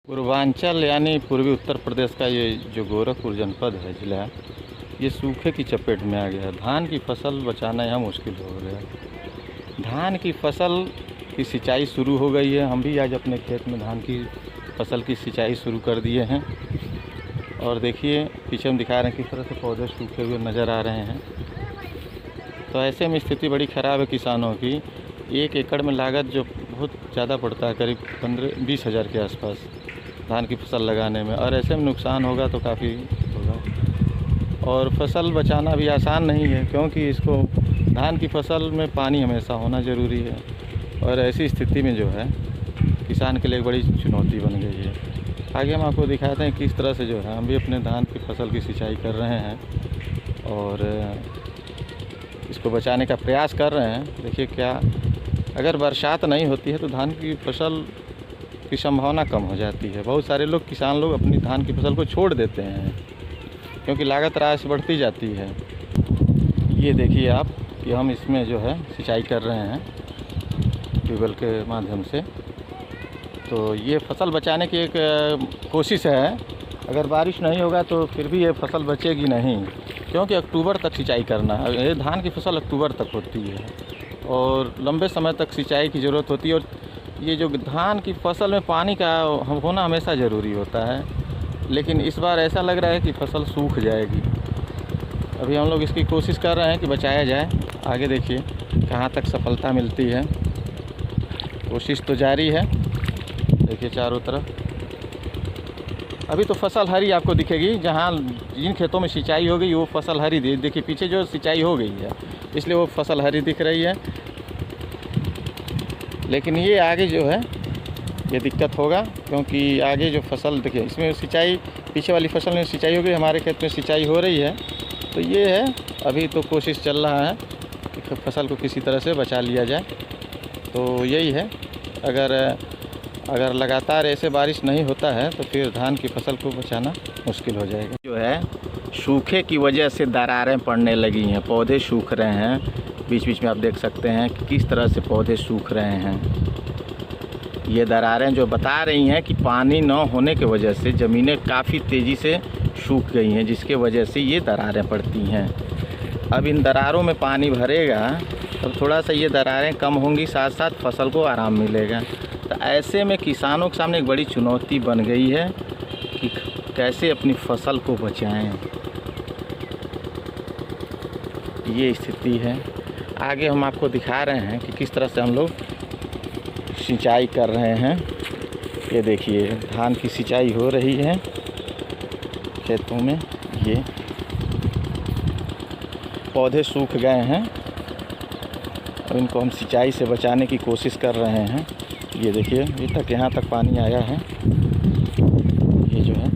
पूर्वांचल यानी पूर्वी उत्तर प्रदेश का ये जो गोरखपुर जनपद है ज़िला, ये सूखे की चपेट में आ गया है। धान की फसल बचाना यहाँ मुश्किल हो गया। धान की फसल की सिंचाई शुरू हो गई है। हम भी आज अपने खेत में धान की फसल की सिंचाई शुरू कर दिए हैं। और देखिए पीछे हम दिखा रहे हैं किस तरह से पौधे सूखे हुए नज़र आ रहे हैं। तो ऐसे में स्थिति बड़ी ख़राब है किसानों की। 1 एकड़ में लागत जो बहुत ज़्यादा पड़ता है, करीब 15-20 हज़ार के आसपास धान की फसल लगाने में, और ऐसे में नुकसान होगा तो काफ़ी होगा। और फसल बचाना भी आसान नहीं है, क्योंकि इसको धान की फसल में पानी हमेशा होना ज़रूरी है। और ऐसी स्थिति में जो है किसान के लिए एक बड़ी चुनौती बन गई है। आगे हम आपको दिखाते हैं किस तरह से जो है हम भी अपने धान की फसल की सिंचाई कर रहे हैं और इसको बचाने का प्रयास कर रहे हैं। देखिए क्या, अगर बरसात नहीं होती है तो धान की फसल की संभावना कम हो जाती है। बहुत सारे किसान लोग अपनी धान की फसल को छोड़ देते हैं, क्योंकि लागत राह से बढ़ती जाती है। ये देखिए आप कि हम इसमें जो है सिंचाई कर रहे हैं ट्यूबवेल के माध्यम से। तो ये फसल बचाने की एक कोशिश है। अगर बारिश नहीं होगा तो फिर भी ये फसल बचेगी नहीं, क्योंकि अक्टूबर तक सिंचाई करना है। ये धान की फसल अक्टूबर तक होती है और लंबे समय तक सिंचाई की ज़रूरत होती है। और ये जो धान की फसल में पानी का होना हमेशा ज़रूरी होता है, लेकिन इस बार ऐसा लग रहा है कि फसल सूख जाएगी। अभी हम लोग इसकी कोशिश कर रहे हैं कि बचाया जाए। आगे देखिए कहाँ तक सफलता मिलती है। कोशिश तो जारी है। देखिए चारों तरफ अभी तो फसल हरी आपको दिखेगी। जहाँ जिन खेतों में सिंचाई हो गई वो फसल हरी देखिए, पीछे जो सिंचाई हो गई है इसलिए वो फसल हरी दिख रही है। लेकिन ये आगे जो है ये दिक्कत होगा, क्योंकि आगे जो फसल देखिए इसमें सिंचाई, पीछे वाली फसल में सिंचाई हो गई, हमारे खेत में सिंचाई हो रही है। तो ये है, अभी तो कोशिश चल रहा है कि फसल को किसी तरह से बचा लिया जाए। तो यही है, अगर लगातार ऐसे बारिश नहीं होता है तो फिर धान की फसल को बचाना मुश्किल हो जाएगा। जो है सूखे की वजह से दरारें पड़ने लगी हैं, पौधे सूख रहे हैं। बीच बीच में आप देख सकते हैं कि किस तरह से पौधे सूख रहे हैं। ये दरारें जो बता रही हैं कि पानी न होने की वजह से ज़मीनें काफ़ी तेज़ी से सूख गई हैं, जिसके वजह से ये दरारें पड़ती हैं। अब इन दरारों में पानी भरेगा तब थोड़ा सा ये दरारें कम होंगी, साथ साथ फसल को आराम मिलेगा। तो ऐसे में किसानों के सामने एक बड़ी चुनौती बन गई है कि कैसे अपनी फसल को बचाएं। ये स्थिति है। आगे हम आपको दिखा रहे हैं कि किस तरह से हम लोग सिंचाई कर रहे हैं। ये देखिए धान की सिंचाई हो रही है खेतों में। ये पौधे सूख गए हैं, अब इनको हम सिंचाई से बचाने की कोशिश कर रहे हैं। ये देखिए अभी तक यहाँ तक पानी आया है। ये जो है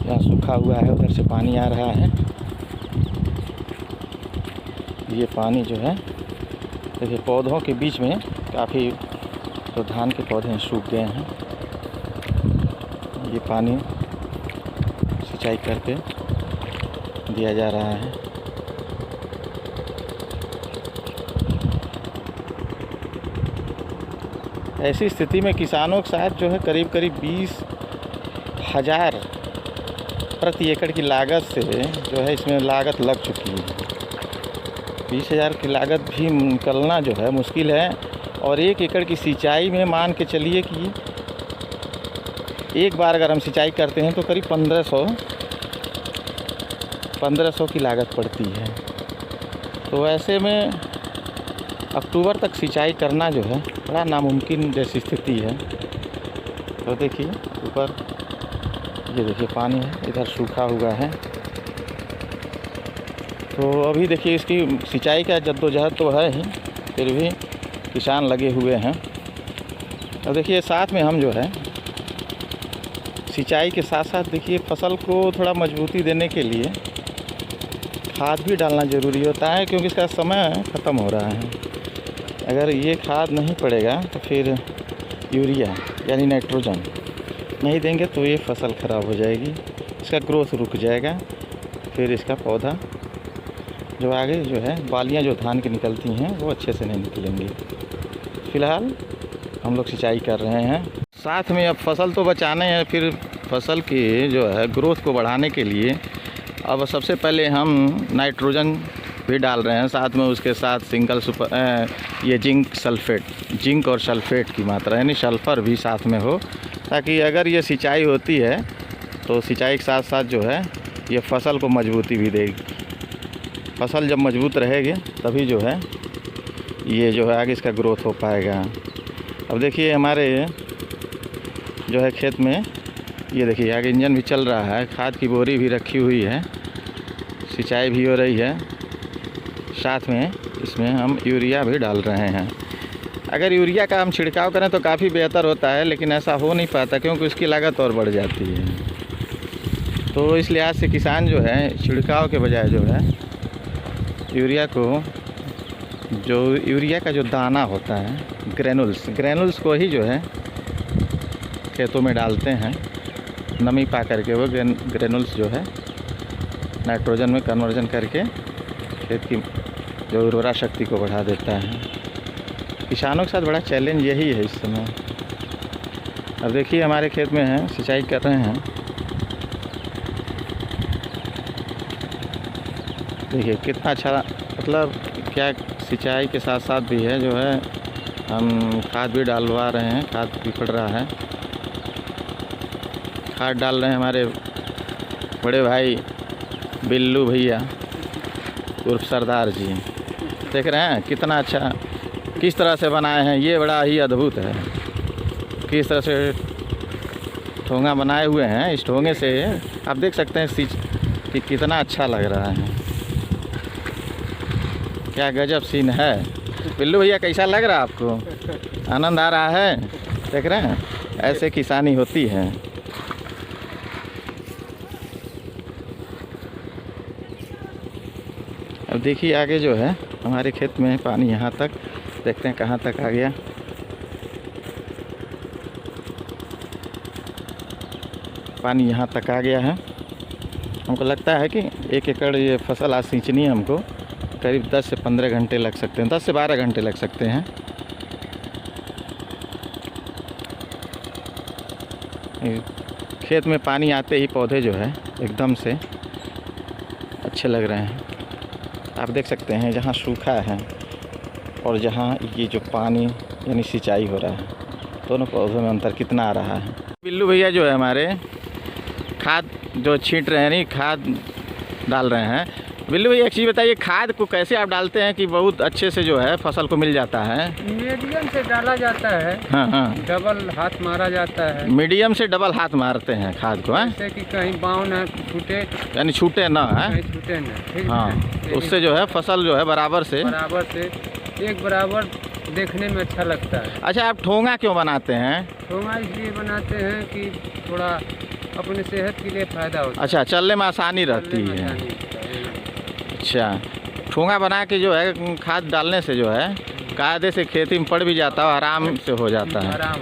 यहाँ सूखा हुआ है, उधर से पानी आ रहा है। ये पानी जो है देखिए पौधों के बीच में काफ़ी तो धान के पौधे सूख गए हैं। ये पानी सिंचाई करके दिया जा रहा है। ऐसी स्थिति में किसानों के साथ जो है करीब 20,000 प्रति एकड़ की लागत से जो है इसमें लागत लग चुकी है। 20,000 की लागत भी निकलना जो है मुश्किल है। और 1 एकड़ की सिंचाई में मान के चलिए कि एक बार अगर हम सिंचाई करते हैं तो करीब 1500 की लागत पड़ती है। तो ऐसे में अक्टूबर तक सिंचाई करना जो है बड़ा नामुमकिन जैसी स्थिति है। तो देखिए ऊपर ये देखिए पानी है, इधर सूखा हुआ है। तो अभी देखिए इसकी सिंचाई का जद्दोजहद तो है ही, फिर भी किसान लगे हुए हैं। अब देखिए साथ में हम जो है सिंचाई के साथ साथ देखिए फसल को थोड़ा मजबूती देने के लिए खाद भी डालना ज़रूरी होता है, क्योंकि इसका समय ख़त्म हो रहा है। अगर ये खाद नहीं पड़ेगा तो फिर यूरिया यानी नाइट्रोजन नहीं देंगे तो ये फसल ख़राब हो जाएगी, इसका ग्रोथ रुक जाएगा। फिर इसका पौधा जो आगे जो है बालियाँ जो धान की निकलती हैं वो अच्छे से नहीं निकलेंगी। फ़िलहाल हम लोग सिंचाई कर रहे हैं। साथ में अब फसल तो बचाने हैं, फिर फसल की जो है ग्रोथ को बढ़ाने के लिए अब सबसे पहले हम नाइट्रोजन भी डाल रहे हैं, साथ में उसके साथ सिंगल सुपर ये जिंक और सल्फेट की मात्रा यानी सल्फ़र भी साथ में हो, ताकि अगर ये सिंचाई होती है तो सिंचाई के साथ साथ जो है ये फसल को मजबूती भी देगी। फसल जब मजबूत रहेगी तभी जो है ये जो है आगे इसका ग्रोथ हो पाएगा। अब देखिए हमारे जो है खेत में ये देखिए आगे इंजन भी चल रहा है, खाद की बोरी भी रखी हुई है, सिंचाई भी हो रही है, साथ में इसमें हम यूरिया भी डाल रहे हैं। अगर यूरिया का हम छिड़काव करें तो काफ़ी बेहतर होता है, लेकिन ऐसा हो नहीं पाता क्योंकि उसकी लागत और बढ़ जाती है। तो इस लिहाज से किसान जो है छिड़काव के बजाय जो है यूरिया का जो दाना होता है ग्रेनुल्स को ही जो है खेतों में डालते हैं, नमी पा करके वो ग्रेनुल्स जो है नाइट्रोजन में कन्वर्जन करके खेत की जो उर्वरा शक्ति को बढ़ा देता है। किसानों के साथ बड़ा चैलेंज यही है इस समय। अब देखिए हमारे खेत में है, सिंचाई कर रहे हैं, देखिए कितना अच्छा, मतलब क्या सिंचाई के साथ साथ भी है जो है हम खाद भी डालवा रहे हैं, खाद भी पड़ रहा है, खाद डाल रहे हैं हमारे बड़े भाई बिल्लू भैया उर्फ सरदार जी। देख रहे हैं कितना अच्छा किस तरह से बनाए हैं, ये बड़ा ही अद्भुत है किस तरह से ठोंगा बनाए हुए हैं। इस ठोंगे से आप देख सकते हैं कि कितना अच्छा लग रहा है, क्या गजब सीन है। बिल्लू भैया कैसा लग रहा है आपको, आनंद आ रहा है? देख रहे हैं ऐसे किसानी होती है। अब देखिए आगे जो है हमारे खेत में पानी यहाँ तक, देखते हैं कहाँ तक आ गया। पानी यहाँ तक आ गया है। हमको लगता है कि 1 एकड़ ये फसल आज सींचनी है, हमको करीब 10 से 15 घंटे लग सकते हैं, 10 से 12 घंटे लग सकते हैं। खेत में पानी आते ही पौधे जो है एकदम से अच्छे लग रहे हैं। आप देख सकते हैं जहाँ सूखा है और जहाँ ये जो पानी यानी सिंचाई हो रहा है, दोनों पौधों में अंतर कितना आ रहा है। बिल्लू भैया जो है हमारे खाद जो छींट रहे हैं, नहीं खाद डाल रहे हैं। बिल्लू भैया एक चीज़ बताइए, खाद को कैसे आप डालते हैं कि बहुत अच्छे से जो है फसल को मिल जाता है? मीडियम से डाला जाता है। हाँ, डबल हाथ मारा जाता है। मीडियम से डबल हाथ मारते हैं खाद को, जैसे कि कहीं बाँव न छूटे, यानी छूटे ना है, कहीं छूटे न, ठीक हाँ, है? उससे जो है फसल जो है बराबर से एक बराबर देखने में अच्छा लगता है। अच्छा, आप ठोंगा क्यों बनाते हैं? ठोंगा इसलिए बनाते हैं कि थोड़ा अपने सेहत के लिए फ़ायदा होता है। अच्छा, चलने में आसानी रहती है। अच्छा, ठोंगा बना के जो है खाद डालने से जो है कायदे से खेती में पड़ भी जाता है, आराम से हो जाता है। आराम